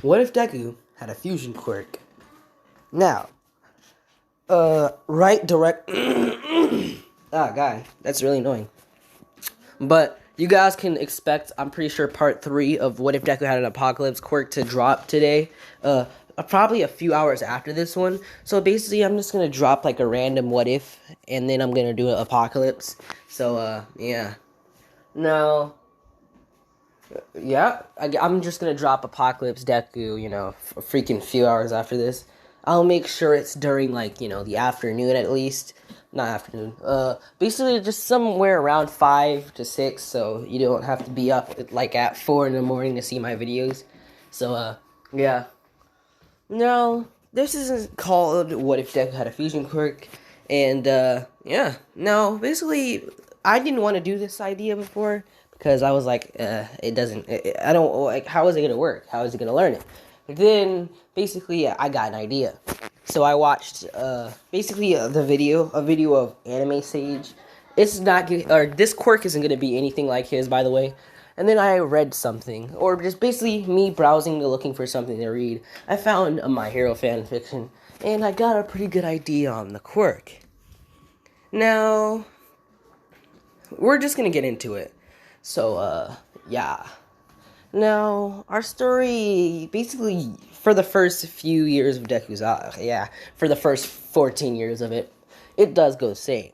What if Deku had a fusion quirk? Now, right direct. God, that's really annoying. But you guys can expect, I'm pretty sure, part 3 of What If Deku Had an Apocalypse quirk to drop today. Probably a few hours after this one. So basically, I'm just gonna drop like a random what if, and then I'm gonna do an apocalypse. So, yeah. Now, yeah, I'm just gonna drop Apocalypse Deku, a freaking few hours after this. I'll make sure it's during, like, the afternoon at least. Not afternoon. Basically just somewhere around 5 to 6, so you don't have to be up, like, at 4 in the morning to see my videos. So, yeah. No, this isn't called What If Deku Had a Fusion Quirk. And, yeah. No, basically, I didn't want to do this idea before because I was like, it doesn't, I don't, like, how is it going to work? How is it going to learn it? Then, basically, I got an idea. So I watched, basically, a video of Anime Sage. It's not, or this quirk isn't going to be anything like his, by the way. And then I read something, or just basically me browsing looking for something to read. I found a My Hero fan fiction, and I got a pretty good idea on the quirk. Now, we're just gonna get into it. So, yeah. Now, our story, basically, for the first few years of Deku's, for the first 14 years of it, it does go the same.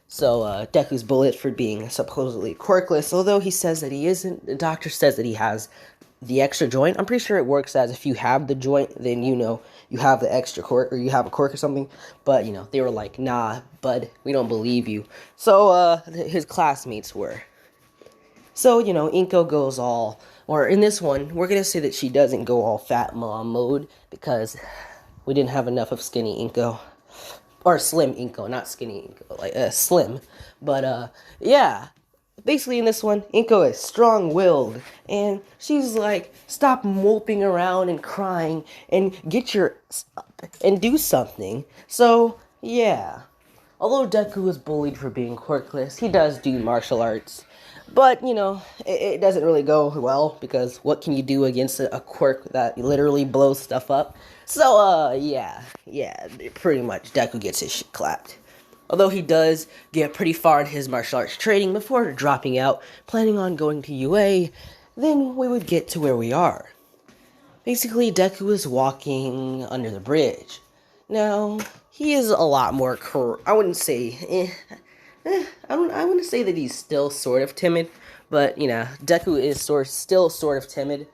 So, Deku's bullet for being supposedly quirkless, although he says that he isn't. The doctor says that he has the extra joint. I'm pretty sure it works as if you have the joint, then you have the extra quirk, or you have a quirk or something. But, they were like, nah, bud, we don't believe you. So, his classmates were. So, Inko goes all, or in this one, we're going to say that she doesn't go all fat mom mode, because we didn't have enough of skinny Inko. Or slim Inko, not skinny Inko, like, slim. But, yeah. Basically, in this one, Inko is strong-willed, and she's like, stop moping around and crying, and get your up, and do something. So, yeah. Although Deku is bullied for being quirkless, he does do martial arts. But, it doesn't really go well, because what can you do against a quirk that literally blows stuff up? So, yeah, pretty much Deku gets his shit clapped. Although he does get pretty far in his martial arts training before dropping out, planning on going to UA, then we would get to where we are. Basically, Deku is walking under the bridge. Now, he is a lot more I wouldn't say, I wouldn't say that he's still sort of timid, but, Deku is still sort of timid.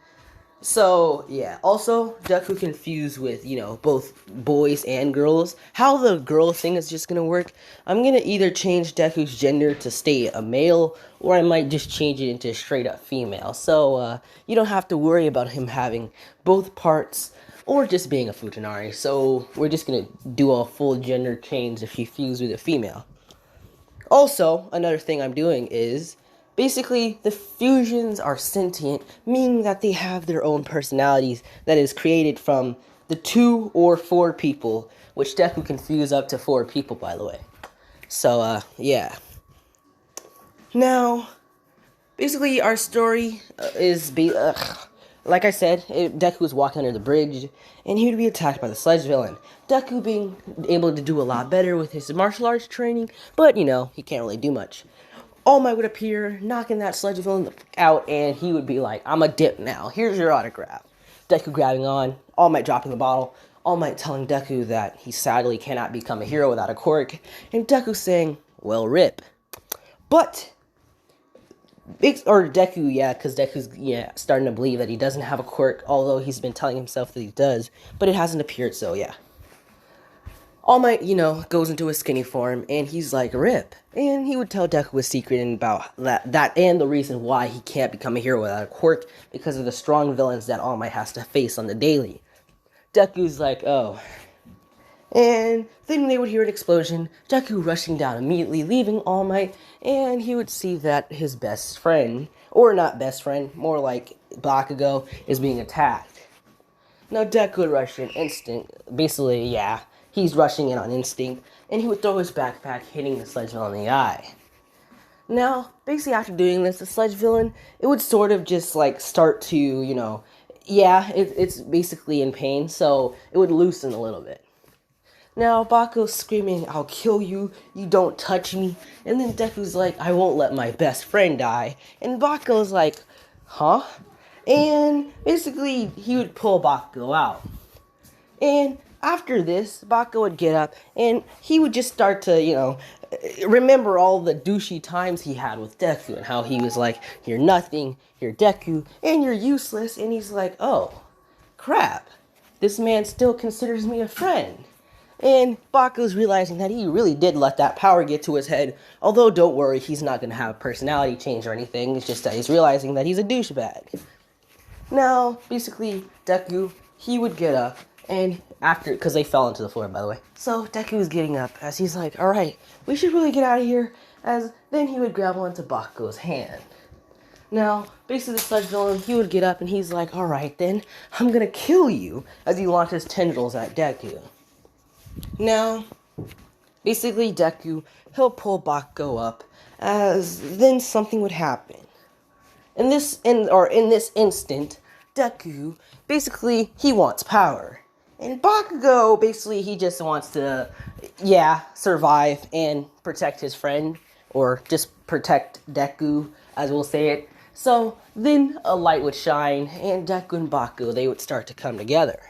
So, yeah. Also, Deku confused with, both boys and girls. How the girl thing is just gonna work, I'm gonna either change Deku's gender to stay a male, or I might just change it into straight up female. So, you don't have to worry about him having both parts, or just being a Futanari. So, we're just gonna do a full gender change if he fused with a female. Also, another thing I'm doing is, basically, the fusions are sentient, meaning that they have their own personalities that is created from the 2 or 4 people, which Deku can fuse up to 4 people, by the way. So, yeah. Now, basically, our story is, like I said, Deku was walking under the bridge, and he would be attacked by the sledge villain. Deku being able to do a lot better with his martial arts training, but, he can't really do much. All Might would appear, knocking that sledge villain out, and he would be like, I'm a dip now, here's your autograph. Deku grabbing on, All Might dropping the bottle, All Might telling Deku that he sadly cannot become a hero without a quirk, and Deku saying, well, rip. But, Deku, because Deku's, starting to believe that he doesn't have a quirk, although he's been telling himself that he does, but it hasn't appeared, so yeah. All Might, goes into his skinny form, and he's like, rip. And he would tell Deku a secret about that and the reason why he can't become a hero without a quirk, because of the strong villains that All Might has to face on the daily. Deku's like, oh. And then they would hear an explosion, Deku rushing down immediately, leaving All Might, and he would see that his best friend, or not best friend, more like Bakugo, is being attacked. Now Deku would rush in instant, basically, yeah. He's rushing in on instinct, and he would throw his backpack, hitting the sledge villain in the eye. Now, basically after doing this, the sludge villain, it would sort of just like start to, yeah, it's basically in pain, so it would loosen a little bit. Now, Baku's screaming, "I'll kill you, you don't touch me." And then Deku's like, "I won't let my best friend die." And Baku's like, "Huh?" And basically, he would pull Baku out. And after this, Baku would get up and he would just start to, remember all the douchey times he had with Deku and how he was like, "You're nothing, you're Deku, and you're useless." And he's like, "Oh, crap. This man still considers me a friend." And Baku's realizing that he really did let that power get to his head. Although, don't worry, he's not going to have a personality change or anything. It's just that he's realizing that he's a douchebag. Now, basically, Deku, he would get up, and after, because they fell into the floor, by the way. So, Deku was getting up, as he's like, "Alright, we should really get out of here," as then he would grab onto Baku's hand. Now, basically, the sludge villain, he would get up, and he's like, "Alright then, I'm gonna kill you," as he launches tendrils at Deku. Now, basically, Deku, he'll pull Baku up, as then something would happen. In this instant, Deku, basically, he wants power. And Bakugo, basically, he just wants to, survive and protect his friend, or just protect Deku, as we'll say it. So, then a light would shine, and Deku and Baku, they would start to come together.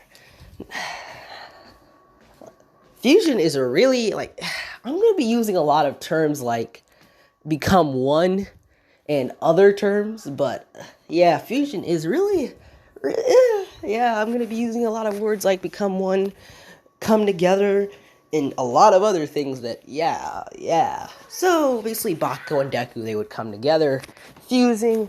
Fusion is a really, I'm going to be using a lot of terms like become one and other terms, but yeah, fusion is really, I'm going to be using a lot of words like become one, come together, and a lot of other things that, So, basically, Baku and Deku, they would come together, fusing.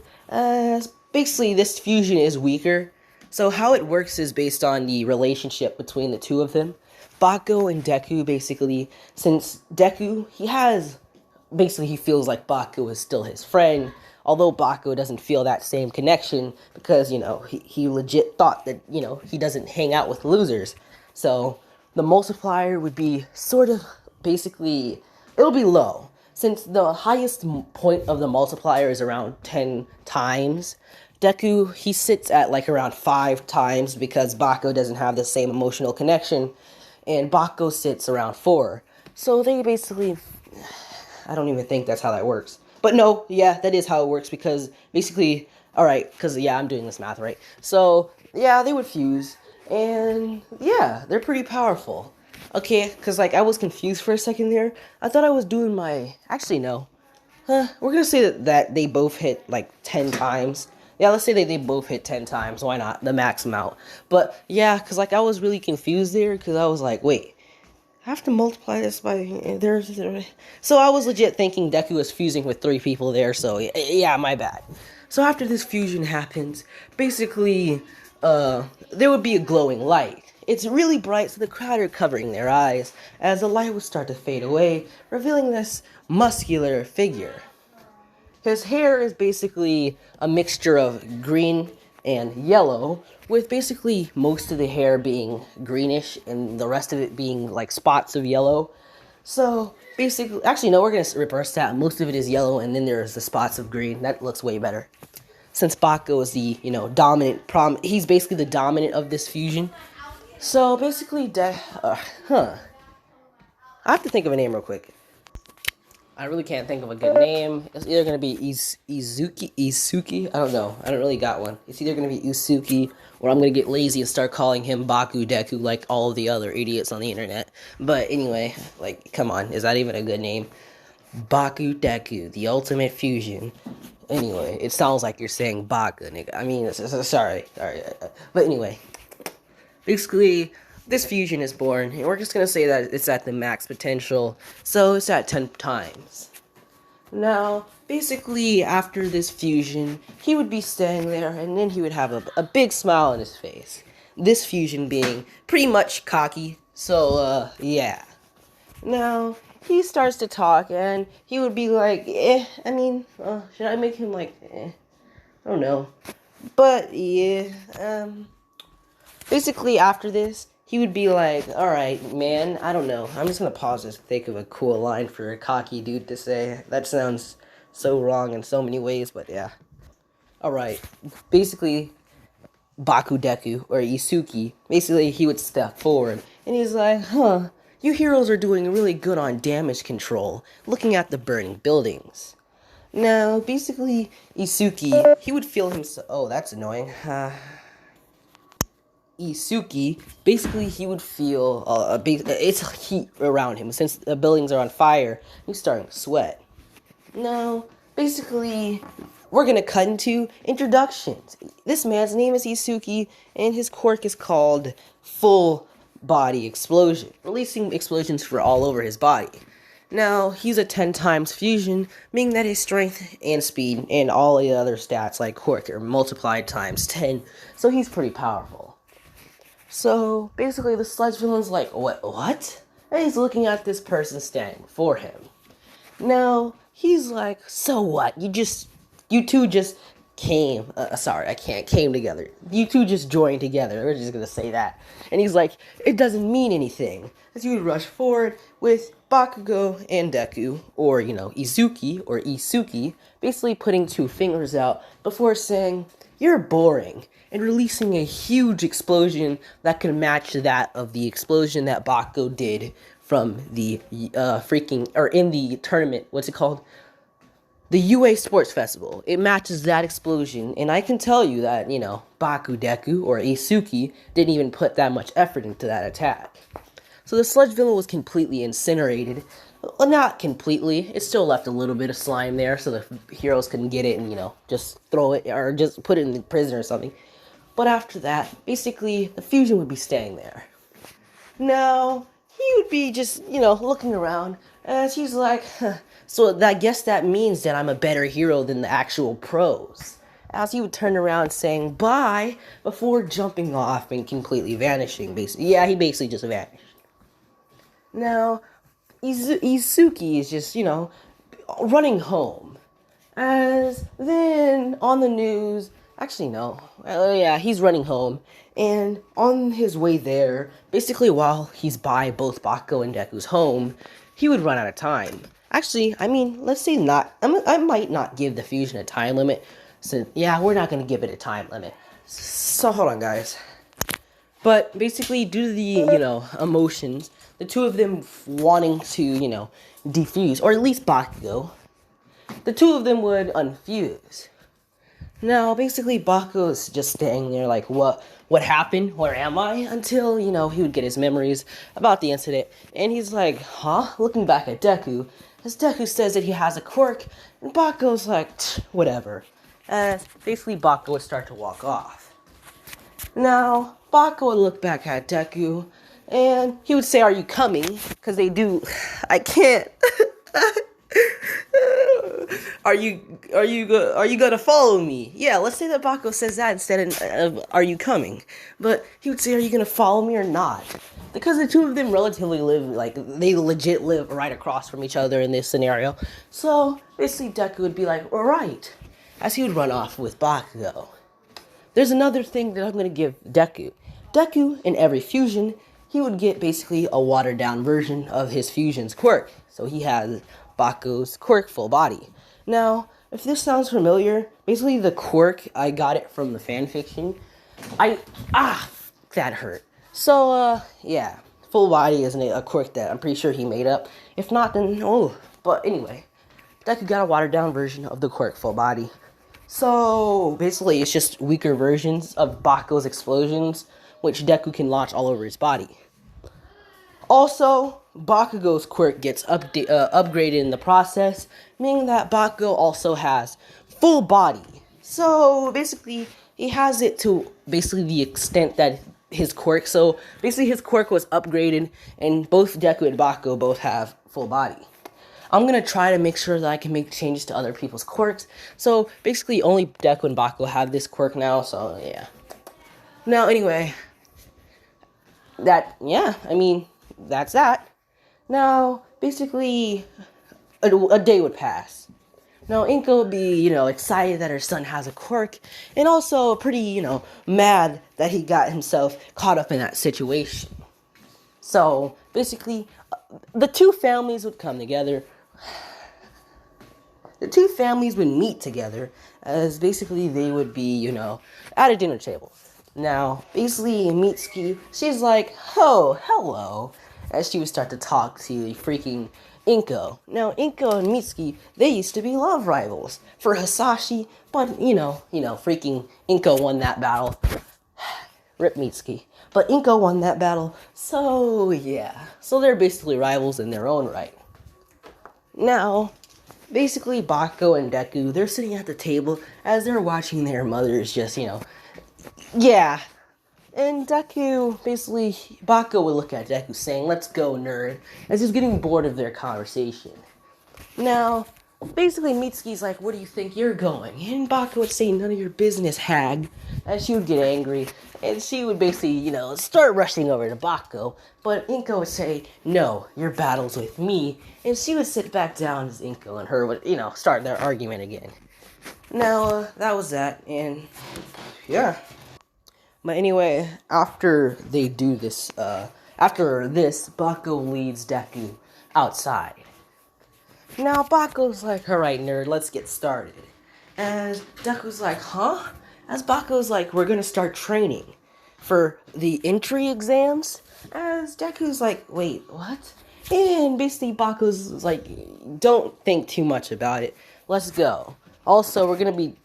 Basically, this fusion is weaker. So, how it works is based on the relationship between the two of them. Baku and Deku, basically, since Deku, he feels like Baku is still his friend, although Baku doesn't feel that same connection because, he legit thought that, he doesn't hang out with losers. So, the multiplier would be sort of, basically, it'll be low. Since the highest point of the multiplier is around 10 times, Deku, he sits at around 5 times because Baku doesn't have the same emotional connection, and Baku sits around 4. So they basically, I don't even think that's how that works. But no, that is how it works because basically, alright, because I'm doing this math right. So, they would fuse, and they're pretty powerful. Okay, because I was confused for a second there. I thought I was doing actually no. We're gonna say that they both hit 10 times. Yeah, let's say they both hit 10 times. Why not? The max amount. But because I was really confused there because I was like, wait, I have to multiply this by there. So I was legit thinking Deku was fusing with 3 people there. So my bad. So after this fusion happens, basically, there would be a glowing light. It's really bright, so the crowd are covering their eyes as the light would start to fade away, revealing this muscular figure. His hair is basically a mixture of green and yellow, with basically most of the hair being greenish and the rest of it being spots of yellow. So basically, actually no, we're going to reverse that. Most of it is yellow and then there's the spots of green. That looks way better. Since Baku is the, dominant, he's basically the dominant of this fusion. So basically, I have to think of a name real quick. I really can't think of a good name. It's either going to be Isuki. I don't know. I don't really got one. It's either going to be Usuki, or I'm going to get lazy and start calling him Baku Deku like all of the other idiots on the internet. But anyway, come on. Is that even a good name? Baku Deku, the ultimate fusion. Anyway, it sounds like you're saying Baku, nigga. I mean, sorry. But anyway, basically, this fusion is born, and we're just going to say that it's at the max potential, so it's at 10 times. Now, basically, after this fusion, he would be standing there, and then he would have a big smile on his face. This fusion being pretty much cocky, so, Now, he starts to talk, and he would be like, should I make him I don't know. But, basically, after this, he would be like, "Alright, man, I don't know. I'm just gonna pause this to think of a cool line for a cocky dude to say. That sounds So wrong in so many ways, but yeah. Alright, basically, Baku Deku, or Isuki, basically he would step forward, and he's like, you heroes are doing really good on damage control, looking at the burning buildings. Now, basically, Isuki, he would feel himself, oh, that's annoying, Isuki, basically he would feel, it's heat around him, since the buildings are on fire, he's starting to sweat. Now, basically, we're gonna cut into introductions. This man's name is Isuki, and his quirk is called Full Body Explosion, releasing explosions for all over his body. Now, he's a 10 times fusion, meaning that his strength and speed and all the other stats like quirk are multiplied times 10, so he's pretty powerful. So, basically, the sludge villain's like, what? And he's looking at this person standing before him. Now, he's like, so what? You two just came together. You two just joined together. We're just gonna say that. And he's like, it doesn't mean anything. As you would rush forward with Bakugo and Deku, or, Isuki, basically putting two fingers out before saying, you're boring, and releasing a huge explosion that could match that of the explosion that Bakugo did from the in the tournament, what's it called? The UA Sports Festival. It matches that explosion, and I can tell you that, Baku Deku, or Isuki, didn't even put that much effort into that attack. So the sludge villain was completely incinerated. Well, not completely. It still left a little bit of slime there, so the heroes couldn't get it and, just throw it, or just put it in the prison or something. But after that, basically, the fusion would be staying there. Now, he would be just, looking around, as he's like, so I guess that means that I'm a better hero than the actual pros. As he would turn around saying bye before jumping off and completely vanishing, basically. Yeah, he basically just vanished. Now, Isuki is just, running home. As then, on the news, actually no, yeah, he's running home. And on his way there, basically while he's by both Bakugo and Deku's home, he would run out of time. Actually, let's say not, I might not give the fusion a time limit. So, yeah, we're not going to give it a time limit. So, hold on, guys. But, basically, due to the, emotions, the two of them wanting to, defuse, or at least Bakugo, the two of them would unfuse. Now, basically, Bakugo is just staying there like, what happened? Where am I? Until, he would get his memories about the incident. And he's like, looking back at Deku, as Deku says that he has a quirk, and Bakugo's like, whatever. And basically, Bakugo would start to walk off. Now, Bakugo would look back at Deku, and he would say, are you coming? Because they do, I can't. Are you gonna follow me? Yeah, let's say that Bakugo says that instead of are you coming? But he would say, are you gonna follow me or not? Because the two of them relatively they legit live right across from each other in this scenario. So, basically Deku would be like, alright, as he would run off with Bakugo. There's another thing that I'm gonna give Deku. Deku, in every fusion, he would get basically a watered down version of his fusion's quirk. So he has Bakugo's quirk full body. Now, if this sounds familiar, basically the quirk, I got it from the fanfiction. That hurt. So, yeah, full body is a quirk that I'm pretty sure he made up. If not, then, but anyway, Deku got a watered down version of the quirk full body. So, basically, it's just weaker versions of Bakugo's explosions, which Deku can launch all over his body. Also, Bakugo's quirk gets upgraded in the process, meaning that Bakugo also has full body. So, basically, he has it to basically the extent that his quirk, so basically his quirk was upgraded, and both Deku and Bakugo both have full body. I'm going to try to make sure that I can make changes to other people's quirks. So, basically, only Deku and Bakugo have this quirk now, so, yeah. Now, anyway, that's that. Now, basically, a day would pass. Now, Inko would be, excited that her son has a quirk, and also pretty, mad that he got himself caught up in that situation. So, basically, the two families would come together. the two families would meet together, as basically they would be, at a dinner table. Now, basically, Mitsuki, she's like, oh, hello, as she would start to talk to the freaking Inko. Now, Inko and Mitsuki, they used to be love rivals for Hisashi, but, freaking Inko won that battle. Rip Mitsuki. But Inko won that battle, so yeah. So they're basically rivals in their own right. Now, basically, Bako and Deku, they're sitting at the table as they're watching their mothers just, yeah. And Deku, basically, Bako would look at Deku saying, let's go, nerd, as he's getting bored of their conversation. Now, basically, Mitsuki's like, where do you think you're going? And Bako would say, none of your business, hag, as she would get angry. And she would basically, start rushing over to Bako. But Inko would say, no, your battle's with me. And she would sit back down as Inko and her would, start their argument again. Now, that was that, and yeah. But anyway, after they do this, Bako leads Deku outside. Now, Bako's like, alright, nerd, let's get started. And Deku's like, huh? As Bako's like, we're gonna start training for the entry exams. As Deku's like, wait, what? And basically Bako's like, don't think too much about it. Let's go. Also, we're gonna be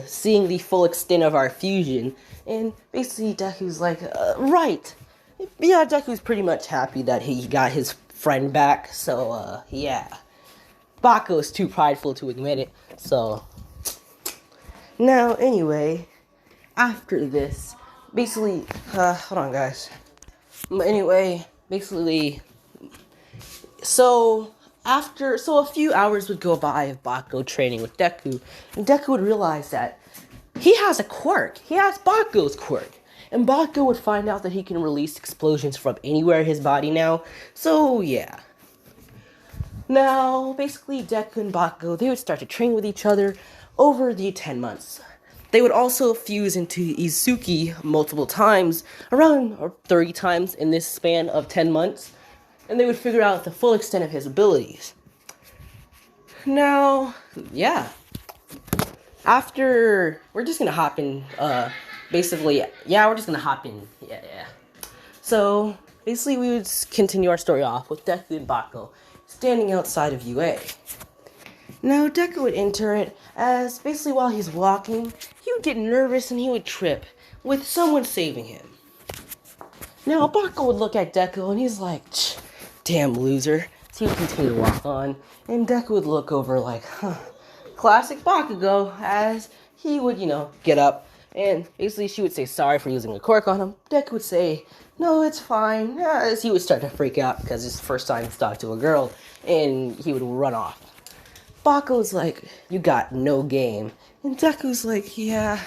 seeing the full extent of our fusion. And basically Deku's like, right. Yeah, Deku's pretty much happy that he got his friend back. So, yeah. Bako's too prideful to admit it. So, now, anyway, after this, basically, hold on, guys. Anyway, basically, so a few hours would go by of Bako training with Deku, and Deku would realize that he has a quirk. He has Bako's quirk. And Bako would find out that he can release explosions from anywhere in his body now. So, yeah. Now, basically, Deku and Bako, they would start to train with each other over the 10 months. They would also fuse into Izuki multiple times, around 30 times in this span of 10 months. And they would figure out the full extent of his abilities. Now, yeah. After, we're just gonna hop in, we're just gonna hop in, yeah. So, basically we would continue our story off with Deku and Bako standing outside of UA. Now, Deku would enter it as, basically while he's walking, he would get nervous and he would trip, with someone saving him. Now, Bako would look at Deku and he's like, damn loser. So he would continue to walk on, and Deku would look over like, classic Bakugo, as he would, get up, and basically she would say sorry for using a quirk on him. Deku would say, no, it's fine, as he would start to freak out because it's the first time he's talked to a girl, and he would run off. Bako's like, you got no game, and Deku's like, yeah,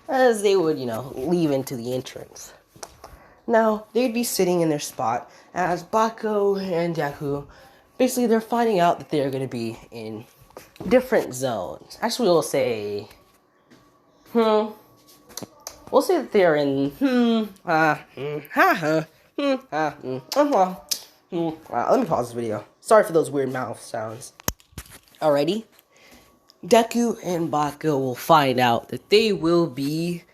as they would, leave into the entrance. Now, they'd be sitting in their spot, as Bako and Deku, basically they're finding out that they're going to be in different zones. Actually, we'll say that they're in, let me pause this video. Sorry for those weird mouth sounds. Alrighty. Deku and Bako will find out that they will be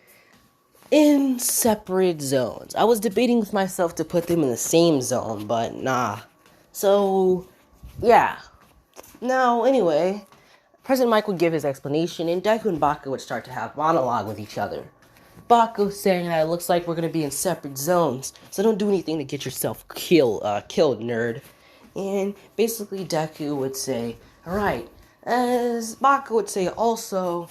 in separate zones. I was debating with myself to put them in the same zone, but nah. So, yeah. Now, anyway, President Mike would give his explanation, and Deku and Bako would start to have monologue with each other. Bako saying that it looks like we're going to be in separate zones, so don't do anything to get yourself killed, nerd. And basically Deku would say, alright, as Bako would say also,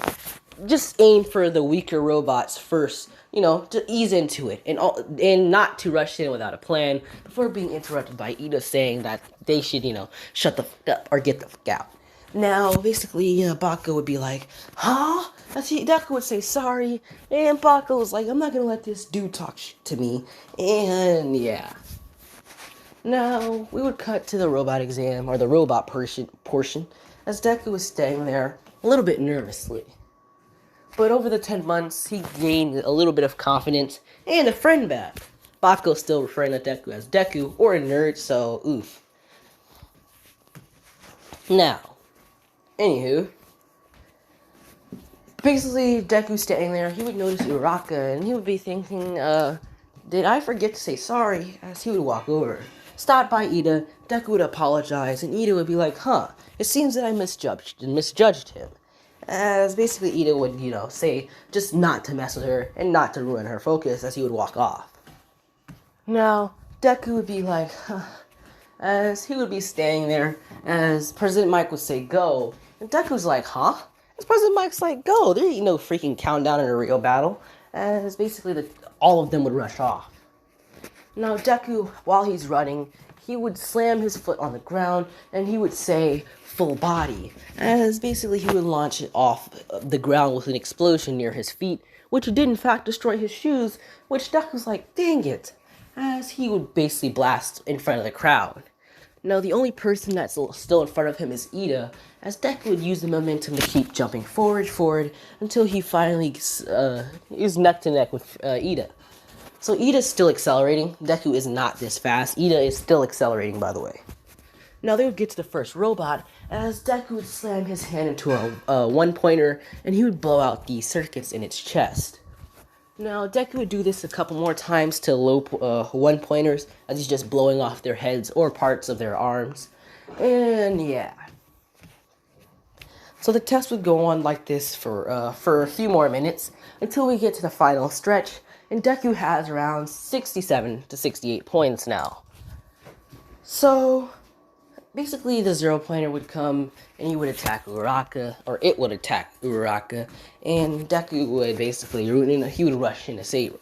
just aim for the weaker robots first, to ease into it, and not to rush in without a plan, before being interrupted by Ida saying that they should, shut the fuck up, or get the fuck out. Now, basically, Bako would be like, huh? Deku would say sorry, and Bako was like, I'm not gonna let this dude talk shit to me, and yeah. Now, we would cut to the robot exam, or the robot portion, as Deku was staying there, a little bit nervously. But over the 10 months, he gained a little bit of confidence, and a friend back. Bako's still referring to Deku as Deku, or a nerd, so oof. Now, Anywho, basically, Deku standing there, he would notice Uraka, and he would be thinking, did I forget to say sorry? As he would walk over. Stopped by Ida, Deku would apologize, and Ida would be like, it seems that I misjudged him. As basically Ida would, say just not to mess with her, and not to ruin her focus, as he would walk off. Now, Deku would be like, as he would be standing there, as President Mike would say, go, and Deku's like, As President Mike's like, go, there ain't no freaking countdown in a real battle. As basically all of them would rush off. Now Deku, while he's running, he would slam his foot on the ground and he would say, full body. As basically he would launch it off the ground with an explosion near his feet, which did in fact destroy his shoes, which Deku's like, dang it. As he would basically blast in front of the crowd. Now, the only person that's still in front of him is Ida, as Deku would use the momentum to keep jumping forward, until he finally is neck to neck with Ida. So Ida's still accelerating. Deku is not this fast. Ida is still accelerating, by the way. Now, they would get to the first robot, as Deku would slam his hand into a one-pointer, and he would blow out the circuits in its chest. Now, Deku would do this a couple more times to low one-pointers, as he's just blowing off their heads or parts of their arms. And yeah. So the test would go on like this for a few more minutes, until we get to the final stretch, and Deku has around 67 to 68 points now. So, basically the zero-pointer would come, and he would attack Uraka, or it would attack Uraka, and Deku would basically he would rush in to save her.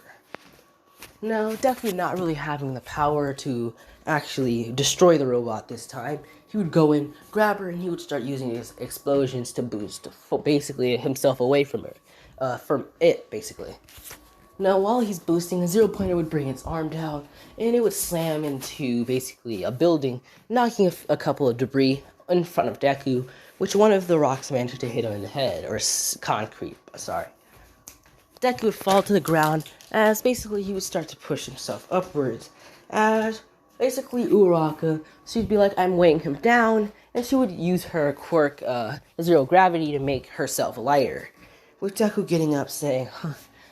Now, Deku not really having the power to actually destroy the robot this time, he would go in, grab her, and he would start using his explosions to boost basically himself away from her. From it, basically. Now, while he's boosting, the zero-pointer would bring its arm down, and it would slam into, basically, a building, knocking a couple of debris in front of Deku, which one of the rocks managed to hit him in the head, or concrete, sorry. Deku would fall to the ground, as basically he would start to push himself upwards, as basically Uraka, she'd be like, I'm weighing him down, and she would use her quirk, zero gravity, to make herself lighter, with Deku getting up saying,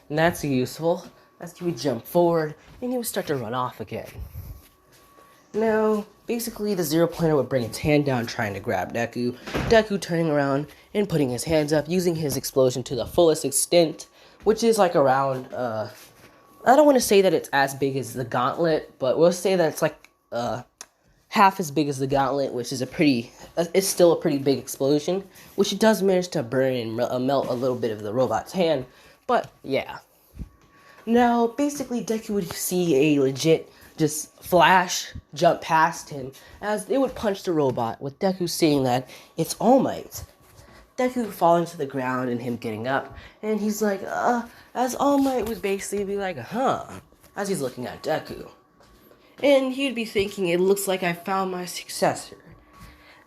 that's useful, as he would jump forward, and he would start to run off again. Now, basically the zero-pointer would bring its hand down trying to grab Deku, Deku turning around and putting his hands up, using his explosion to the fullest extent, which is like around, I don't want to say that it's as big as the gauntlet, but we'll say that it's like, half as big as the gauntlet, which is it's still a pretty big explosion, which it does manage to burn and melt a little bit of the robot's hand. But, yeah. Now, basically, Deku would see a legit just flash jump past him, as it would punch the robot, with Deku seeing that it's All Might. Deku falling to the ground and him getting up, and he's like, as All Might would basically be like, as he's looking at Deku. And he'd be thinking, it looks like I found my successor.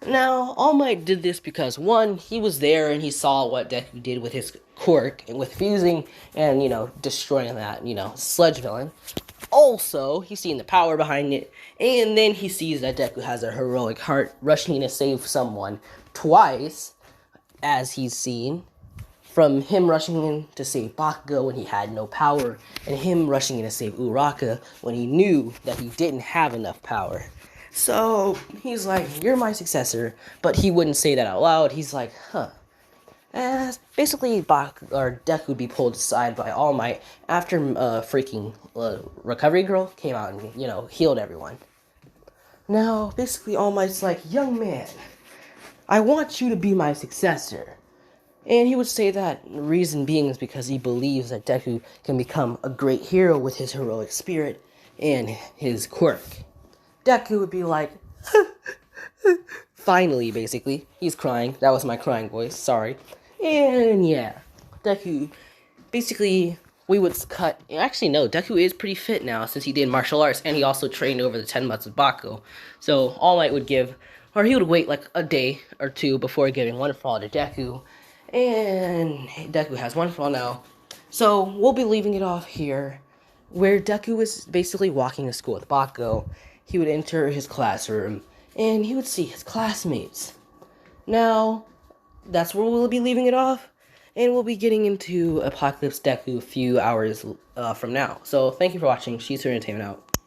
Now, All Might did this because, one, he was there and he saw what Deku did with his quirk and with fusing and, destroying that, sludge villain. Also, he's seen the power behind it, and then he sees that Deku has a heroic heart, rushing in to save someone twice, as he's seen, from him rushing in to save Bakugo when he had no power, and him rushing in to save Uraka when he knew that he didn't have enough power. So, he's like, you're my successor, but he wouldn't say that out loud. He's like, basically, Deku would be pulled aside by All Might after freaking Recovery Girl came out and, healed everyone. Now, basically, All Might's like, young man, I want you to be my successor. And he would say that the reason being is because he believes that Deku can become a great hero with his heroic spirit and his quirk. Deku would be like, finally, basically. He's crying. That was my crying voice. Sorry. And yeah, Deku, basically, we would cut. Actually, no, Deku is pretty fit now since he did martial arts, and he also trained over the 10 months with Bakugo. So, All Might would give, or he would wait like a day or two before giving one fall to Deku. And Deku has one fall now. So, we'll be leaving it off here, where Deku was basically walking to school with Bakugo. He would enter his classroom, and he would see his classmates. Now, that's where we'll be leaving it off. And we'll be getting into Apocalypse Deku a few hours from now. So thank you for watching. She's Entertainment out.